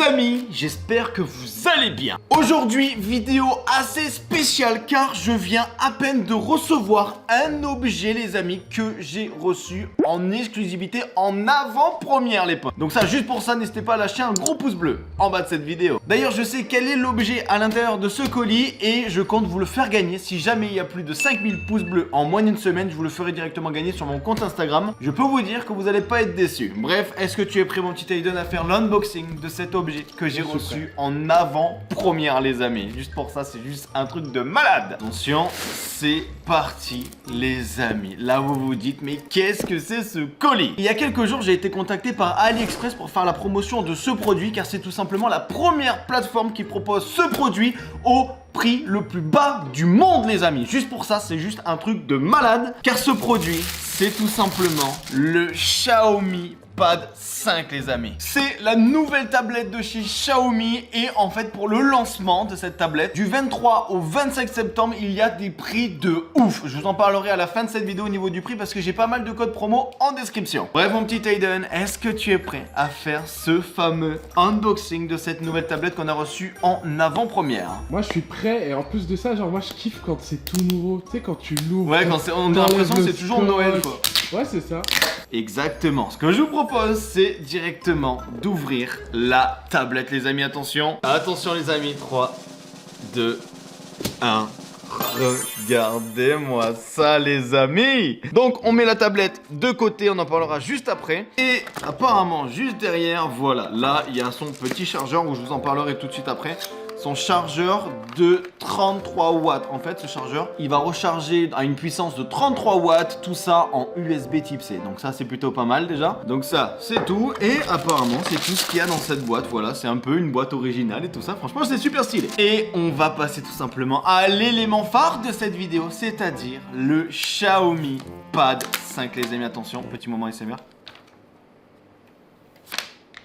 Les amis, j'espère que vous allez bien. Aujourd'hui, vidéo assez spéciale car je viens à peine de recevoir un objet les amis que j'ai reçu en exclusivité en avant-première les potes. Donc ça, juste pour ça, n'hésitez pas à lâcher un gros pouce bleu en bas de cette vidéo. D'ailleurs, je sais quel est l'objet à l'intérieur de ce colis et je compte vous le faire gagner. Si jamais il y a plus de 5000 pouces bleus en moins d'une semaine, je vous le ferai directement gagner sur mon compte Instagram. Je peux vous dire que vous n'allez pas être déçus. Bref, est-ce que tu es prêt mon petit Aiden à faire l'unboxing de cet objet que j'ai reçu en avant-première les amis? Juste pour ça, c'est juste un truc de malade. Attention, c'est parti les amis. Là vous vous dites mais qu'est-ce que c'est ce colis? Il y a quelques jours j'ai été contacté par AliExpress pour faire la promotion de ce produit car c'est tout simplement la première plateforme qui propose ce produit au prix le plus bas du monde les amis. Juste pour ça, c'est juste un truc de malade car ce produit c'est tout simplement le Xiaomi Pad 5 les amis. C'est la nouvelle tablette de chez Xiaomi et en fait pour le lancement de cette tablette du 23 au 25 septembre il y a des prix de ouf. Je vous en parlerai à la fin de cette vidéo au niveau du prix parce que j'ai pas mal de codes promo en description. Bref mon petit Aiden, est-ce que tu es prêt à faire ce fameux unboxing de cette nouvelle tablette qu'on a reçue en avant-première? Moi je suis prêt et en plus de ça genre moi je kiffe quand c'est tout nouveau. Tu sais quand tu l'ouvres. Ouais quand on a l'impression que c'est toujours Noël quoi. Ouais c'est ça. Exactement. Ce que je vous propose, c'est directement d'ouvrir la tablette, les amis. Attention. Attention, les amis. 3, 2, 1. Regardez-moi ça, les amis. Donc, on met la tablette de côté. On en parlera juste après. Et apparemment, juste derrière, voilà. Là, il y a son petit chargeur où je vous en parlerai tout de suite après. Son chargeur de 33 watts. En fait, ce chargeur, il va recharger à une puissance de 33 watts. Tout ça en USB type C. Donc ça, c'est plutôt pas mal déjà. Donc ça, c'est tout. Et apparemment, c'est tout ce qu'il y a dans cette boîte. Voilà, c'est un peu une boîte originale et tout ça. Franchement, c'est super stylé. Et on va passer tout simplement à l'élément phare de cette vidéo, c'est-à-dire le Xiaomi Pad 5. Les amis, attention, petit moment SMR.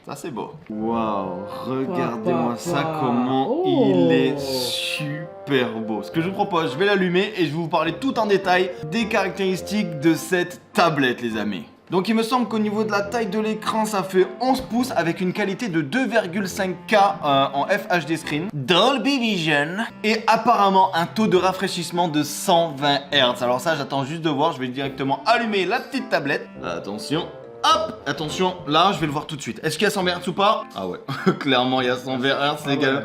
Ça c'est beau. Waouh, regardez-moi ça comment il est super beau. Ce que je vous propose, je vais l'allumer et je vais vous parler tout en détail des caractéristiques de cette tablette les amis. Donc il me semble qu'au niveau de la taille de l'écran ça fait 11 pouces avec une qualité de 2,5K en FHD screen, Dolby Vision et apparemment un taux de rafraîchissement de 120 Hz. Alors ça j'attends juste de voir, je vais directement allumer la petite tablette. Attention. Hop, attention, là je vais le voir tout de suite. Est-ce qu'il y a 100 Hz ou pas? Ah ouais, clairement il y a 100 Hz les gars.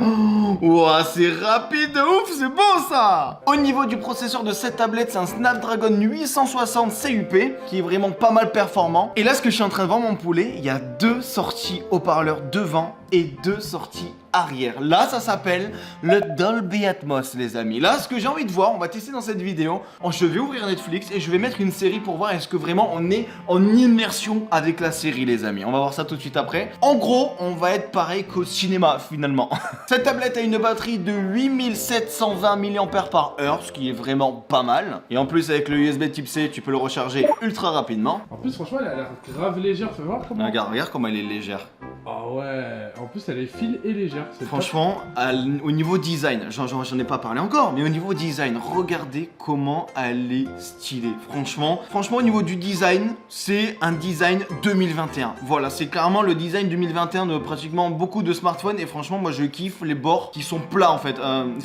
Ouah, c'est rapide de ouf, c'est beau ça. Au niveau du processeur de cette tablette, c'est un Snapdragon 860 CUP qui est vraiment pas mal performant. Et là ce que je suis en train de voir mon poulet, il y a deux sorties haut-parleurs devant et deux sorties arrière. Là ça s'appelle le Dolby Atmos les amis. Là ce que j'ai envie de voir, on va tester dans cette vidéo. Je vais ouvrir Netflix et je vais mettre une série pour voir est-ce que vraiment on est en immersion avec la série les amis. On va voir ça tout de suite après. En gros on va être pareil qu'au cinéma finalement. Cette tablette a une batterie de 8720 mAh, ce qui est vraiment pas mal. Et en plus avec le USB type C tu peux le recharger ultra rapidement. En plus franchement elle a l'air grave légère, fais voir comment. Regarde comment elle est légère. Ah ouais, en plus elle est fine et légère. Franchement, au niveau design, j'en ai pas parlé encore, mais au niveau design, regardez comment elle est stylée. Franchement, au niveau du design, c'est un design 2021. Voilà, c'est clairement le design 2021 de pratiquement beaucoup de smartphones. Et franchement, moi je kiffe les bords qui sont plats en fait.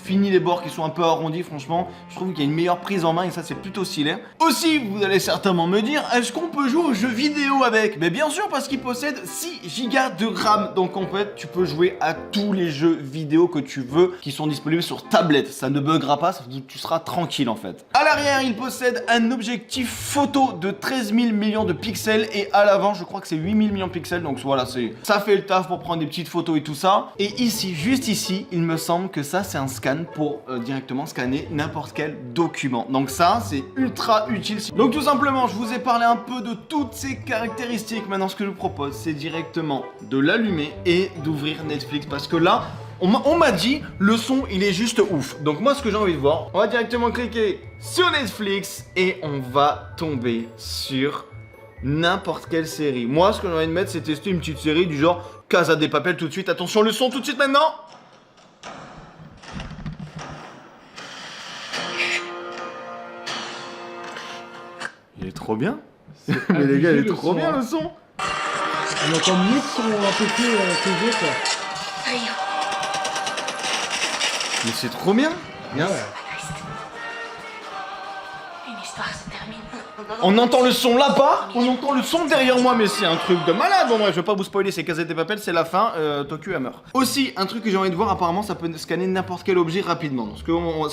Fini les bords qui sont un peu arrondis, franchement, je trouve qu'il y a une meilleure prise en main et ça c'est plutôt stylé. Aussi, vous allez certainement me dire, est-ce qu'on peut jouer aux jeux vidéo avec? Mais bien sûr, parce qu'il possède 6 Go de RAM. Donc en fait, tu peux jouer à tous les jeux vidéo que tu veux qui sont disponibles sur tablette. Ça ne buggera pas, tu seras tranquille en fait. À l'arrière, il possède un objectif photo de 13 000 millions de pixels et à l'avant, je crois que c'est 8 000 millions de pixels. Donc voilà, ça fait le taf pour prendre des petites photos et tout ça. Et ici, juste ici, il me semble que ça, c'est un scan pour directement scanner n'importe quel document. Donc ça, c'est ultra utile. Donc tout simplement, je vous ai parlé un peu de toutes ces caractéristiques. Maintenant, ce que je vous propose, c'est directement de l'allumer et d'ouvrir Netflix parce que là, on m'a dit le son il est juste ouf. Donc moi ce que j'ai envie de voir, on va directement cliquer sur Netflix et on va tomber sur n'importe quelle série. Moi ce que j'ai envie de mettre c'est tester une petite série du genre Casa de Papel tout de suite. Attention le son tout de suite maintenant. Il est trop bien. Mais les gars il est trop bien le son. On entend mieux que son un peu plus que quoi. Mais c'est trop bien. Bien. Ouais. Une histoire se termine. On entend le son là-bas, on entend le son derrière moi, mais c'est un truc de malade. Bon, bref, je vais pas vous spoiler, c'est Casette des Papel, c'est la fin, Tokyo elle meurt. Aussi, un truc que j'ai envie de voir, apparemment, ça peut scanner n'importe quel objet rapidement. Donc, ce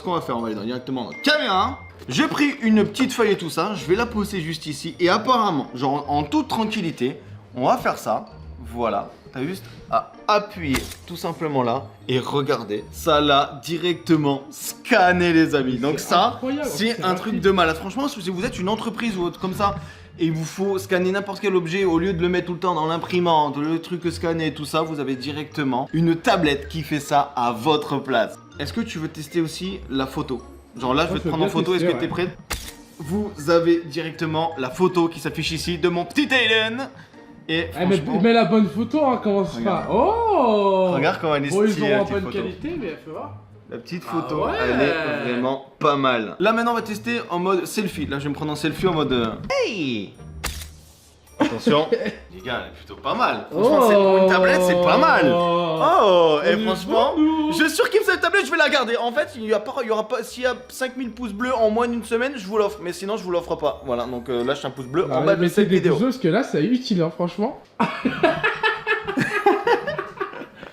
qu'on va faire, on va aller directement dans la caméra. J'ai pris une petite feuille et tout ça, je vais la poser juste ici, et apparemment, genre en toute tranquillité, on va faire ça. Voilà, t'as juste à appuyer tout simplement là et regardez, ça l'a directement scanné les amis. Donc ça, incroyable, c'est c'est un truc rapide. de malade. Franchement, si vous êtes une entreprise ou autre comme ça et il vous faut scanner n'importe quel objet au lieu de le mettre tout le temps dans l'imprimante, le truc scanner et tout ça, vous avez directement une tablette qui fait ça à votre place. Est-ce que tu veux tester aussi la photo? Genre là, je vais te prendre en photo, est-ce que t'es prête? Vous avez directement la photo qui s'affiche ici de mon petit Aiden. Et Eh, mais franchement, mets la bonne photo, hein, commence Regarde. pas. Oh regarde comment elle est Bon, ils stylée, ont la en petite bonne photo. qualité, mais fais voir. La petite photo, Ah ouais. elle est vraiment pas mal. Là maintenant on va tester en mode selfie. Là je vais me prendre en selfie en mode hey. Attention. Les gars, elle est plutôt pas mal. Franchement, c'est pour une tablette, c'est pas mal. Oh, et franchement, je surkiffe cette tablette, je vais la garder. En fait, il y aura pas, s'il y a 5000 pouces bleus en moins d'une semaine, je vous l'offre. Mais sinon, je vous l'offre pas. Voilà, donc lâche un pouce bleu en bas de mettez cette des vidéo. pouces bleus, parce que là, c'est utile, hein, franchement.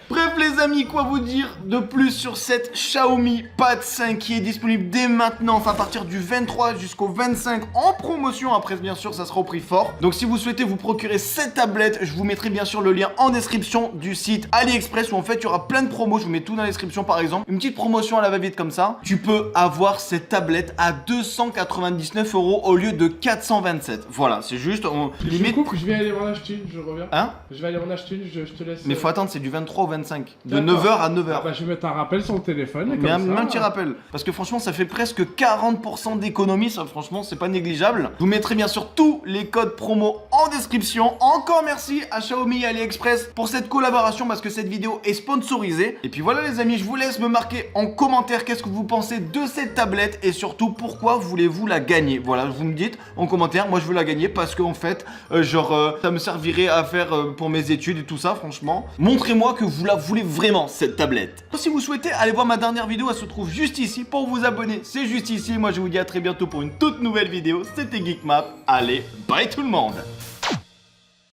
Bref les amis, quoi vous dire de plus sur cette Xiaomi Pad 5 qui est disponible dès maintenant, enfin à partir du 23 jusqu'au 25 en promotion. Après bien sûr ça sera au prix fort. Donc si vous souhaitez vous procurer cette tablette, je vous mettrai bien sûr le lien en description du site AliExpress où en fait il y aura plein de promos. Je vous mets tout dans la description par exemple. Une petite promotion à la va-vite comme ça. Tu peux avoir cette tablette à 299 € au lieu de 427. Voilà, c'est juste limite. Je vais aller en acheter une, je reviens. Hein? Je vais aller en acheter une, je te laisse. Mais faut attendre, c'est du 23 au 25. De D'accord. 9h à 9h. Ah bah, je vais mettre un rappel sur le téléphone. Et Mais comme un ça, petit rappel, parce que franchement ça fait presque 40% d'économie, ça franchement c'est pas négligeable. Je vous mettrai bien sûr tous les codes promo en description. Encore merci à Xiaomi et AliExpress pour cette collaboration parce que cette vidéo est sponsorisée. Et puis voilà les amis, je vous laisse me marquer en commentaire qu'est-ce que vous pensez de cette tablette et surtout pourquoi voulez-vous la gagner. Voilà, vous me dites en commentaire, moi je veux la gagner parce qu'en fait, ça me servirait à faire pour mes études et tout ça franchement. Montrez-moi que vous la voulez vraiment cette tablette. Si vous souhaitez aller voir ma dernière vidéo, elle se trouve juste ici. Pour vous abonner, c'est juste ici. Moi je vous dis à très bientôt pour une toute nouvelle vidéo. C'était Geekmap. Allez, bye tout le monde.